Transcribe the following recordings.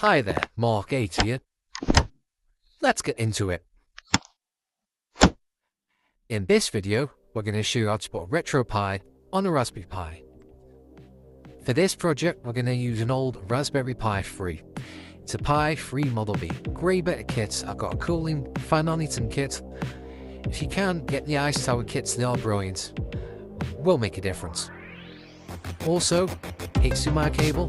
Hi there, Mark 8 here. Let's get into it. In this video, we're going to show you how to put RetroPie on a Raspberry Pi. For this project, we're going to use an old Raspberry Pi 3. It's a Pi 3 Model B. Great bit of kits. I've got a cooling fan on it and kit. If you can, get the ice tower kits, they are brilliant. Will make a difference. Also, HDMI cable,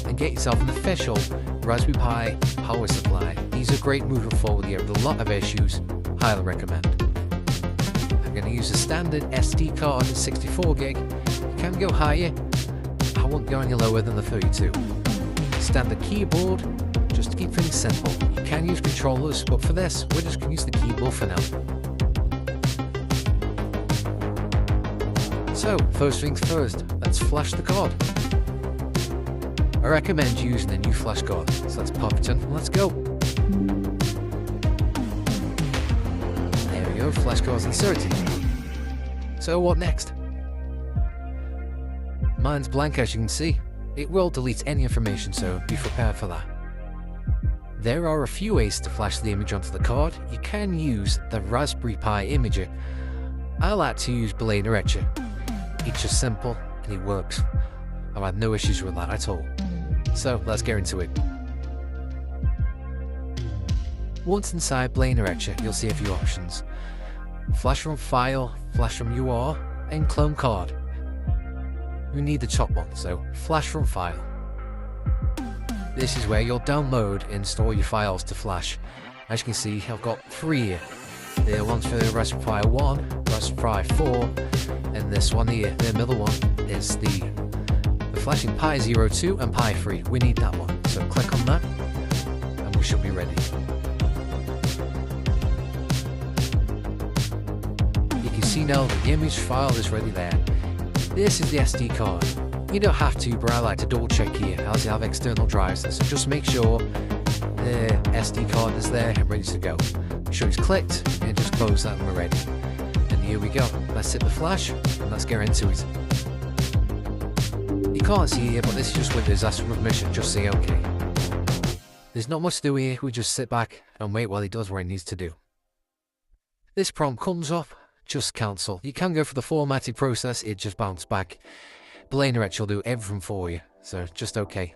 and get yourself an official Raspberry Pi power supply. These are great moving forward here with a lot of issues. Highly recommend. I'm going to use a standard SD card at 64 gig. You can go higher. I won't go any lower than the 32. Standard keyboard, just to keep things simple. You can use controllers, but for this, we're just going to use the keyboard for now. So, first things first, let's flash the card. I recommend using a new flash card, so let's pop it in and let's go. There we go, flash card's inserted. So what next? Mine's blank, as you can see. It will delete any information, so be prepared for that. There are a few ways to flash the image onto the card. You can use the Raspberry Pi imager. I like to use Balena Etcher. It's just simple and it works. I've had no issues with that at all. So let's get into it. Once inside Balena Etcher, you'll see a few options. Flash from File, Flash from UR, and Clone Card. We need the top one, so Flash from File. This is where you'll download and store your files to flash. As you can see, I've got 3 here. The one's for the Raspberry Pi 1, Raspberry Pi 4, and this one here, the middle one, is the flashing Pi 02 and Pi 3. We need that one, so click on that, and we should be ready. You can see now that the image file is ready there. This is the SD card. You don't have to, but I like to double check here as you have external drives, so just make sure the SD card is there and ready to go. Make sure it's clicked and just close that and we're ready. And here we go. Let's hit the flash and let's get into it. You can't see here, but this is just Windows asking for permission, just say OK. There's not much to do here, we just sit back and wait while he does what he needs to do. This prompt comes up, just cancel. You can go for the formatting process, it just bounced back. Balena Etcher will do everything for you, so just OK.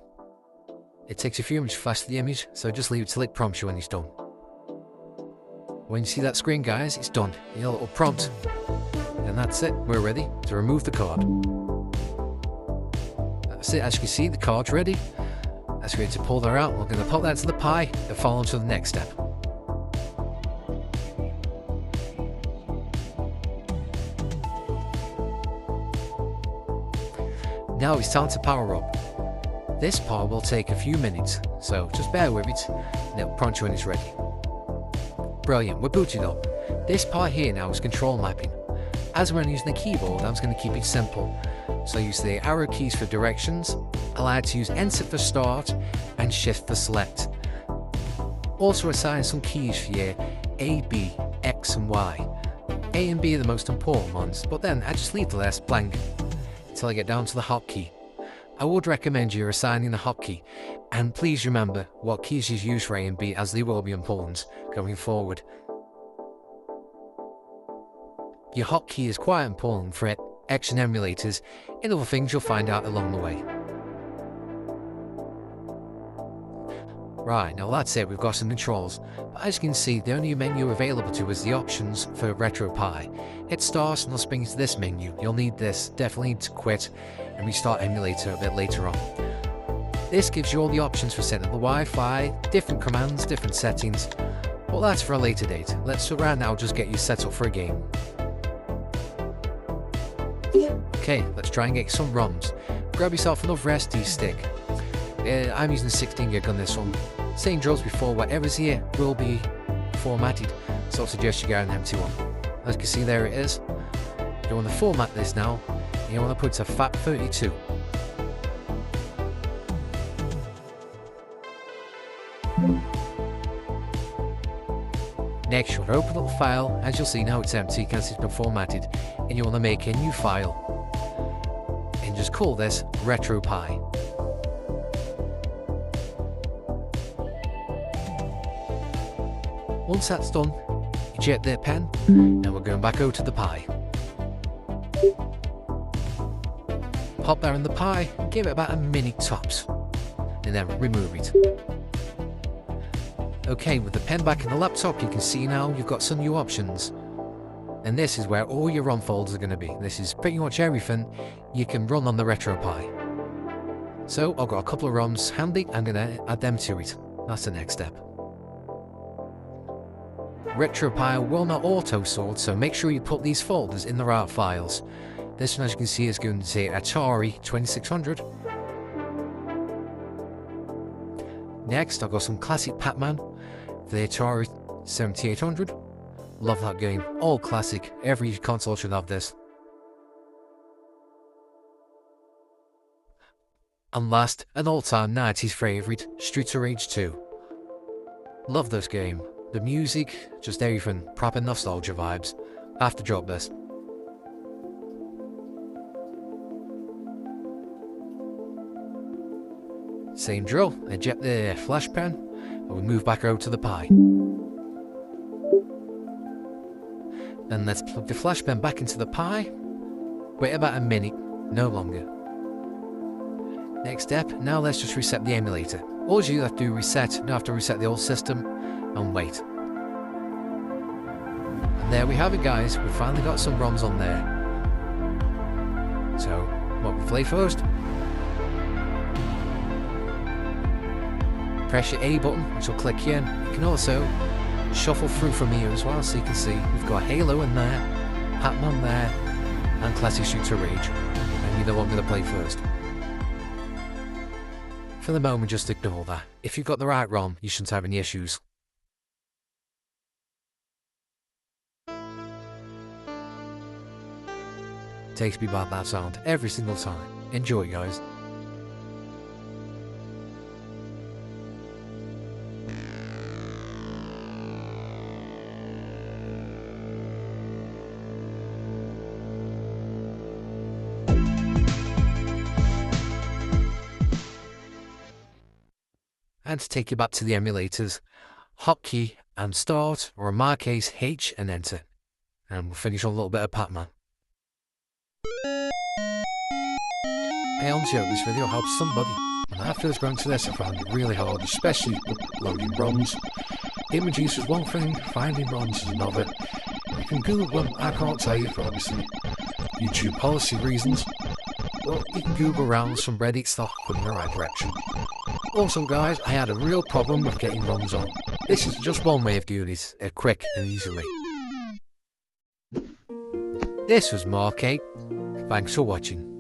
It takes a few minutes to flash the image, so just leave it till it prompts you when it's done. When you see that screen, guys, it's done. Your little prompt. And that's it, we're ready to remove the card. That's it, as you can see, the card's ready. That's ready to pull that out. We're going to pop that to the Pi and follow on to the next step. Now it's time to power up. This part will take a few minutes, so just bear with it and it'll prompt you when it's ready. Brilliant, we're booted up. This part here now is control mapping. As we're using the keyboard, I'm just going to keep it simple. So use the arrow keys for directions, allow to use Enter for start and Shift for select. Also assign some keys for your A, B, X and Y. A and B are the most important ones, but then I just leave the rest blank until I get down to the hotkey. I would recommend you assigning the hotkey, and please remember what keys you use for A and B, as they will be important going forward. Your hotkey is quite important for action emulators and other things you'll find out along the way. Right, now that's it, we've got some controls. But as you can see, the only menu available to us is the options for RetroPie. It starts and it'll spring you to this menu. You'll need this, definitely need to quit and restart emulator a bit later on. This gives you all the options for setting up the Wi-Fi, different commands, different settings. But that's for a later date. Let's right now just get you set up for a game. Okay, let's try and get some ROMs. Grab yourself another SD stick. I'm using 16 gig on this one. Same drills before, whatever's here will be formatted, so I suggest you get an empty one. As you can see, there it is. You want to format this now, and you want to put it to FAT32. Next, you'll open up the file. As you'll see now, it's empty because it's been formatted, and you want to make a new file. And just call this RetroPie. Once that's done, eject the pen, and we're going back over to the Pi. Pop that in the Pi, give it about a minute tops, and then remove it. Okay, with the pen back in the laptop, you can see now you've got some new options. And this is where all your ROM folders are going to be. This is pretty much everything you can run on the RetroPie. So I've got a couple of ROMs handy, I'm going to add them to it. That's the next step. RetroPie will not auto-sort, so make sure you put these folders in the right files. This one, as you can see, is going to say Atari 2600. Next, I've got some classic Pac-Man for the Atari 7800. Love that game, all classic, every console should have this. And last, an all-time 90s favourite, Streets of Rage 2. Love this game, the music, just everything, proper nostalgia vibes. I have to drop this. Same drill, eject the flash pen, and we move back over to the Pi. Then let's plug the flash pen back into the Pi. Wait about a minute, no longer. Next step, now let's just reset the emulator. All you have to do is reset, now have to reset the whole system, and wait. And there we have it, guys, we've finally got some ROMs on there. So, what we play first? Press your A button, which will click you in. You can also shuffle through from here as well, so you can see we've got Halo in there, Pac-Man there, and Classic Streets of Rage. And you know what I'm going to play first. For the moment, just ignore that. If you've got the right ROM, you shouldn't have any issues. Takes me back that sound every single time. Enjoy, guys. And to take you back to the emulators, hotkey and start, or in my case H and enter. And we'll finish on a little bit of Pac-Man. Hey, on joke, this video helps somebody, and after this going to this I found it really hard, especially uploading ROMs. Images is one thing, finding ROMs is another. You can Google them, I can't tell you for obviously YouTube policy reasons, but you can Google around some Reddit stuff in the right direction. Also guys, I had a real problem with getting ROMs on. This is just one way of doing it, quick and easily. This was Mark 8. Thanks for watching.